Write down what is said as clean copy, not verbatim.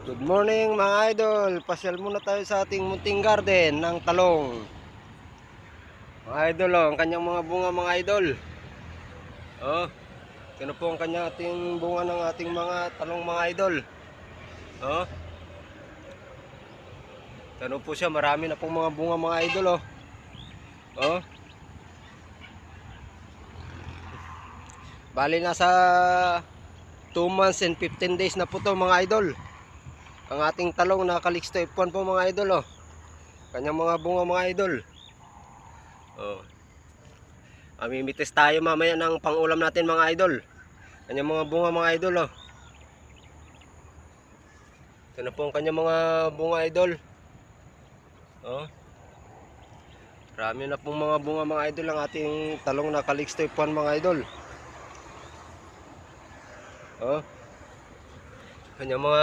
Good morning mga idol. Pasyal muna tayo sa ating munting garden ng talong. Mga idol, oh, ang kanyang mga bunga mga idol. Oh, ito po ang kanyang ating bunga ng ating mga talong mga idol. Oh. Ito po siya, marami na pong mga bunga mga idol, oh. Oh. Bali nasa 2 months and 15 days na po to mga idol. Ang ating talong na Calixto F1 po mga idol, oh. Kanyang mga bunga mga idol. Oh. Amimitis tayo mamaya ng pangulam natin mga idol. Kanyang mga bunga mga idol, oh. Ito na po ang kanyang mga bunga idol. Oh. Marami na pong mga bunga mga idol ang ating talong na Calixto F1 mga idol. Oh. Kanyang mga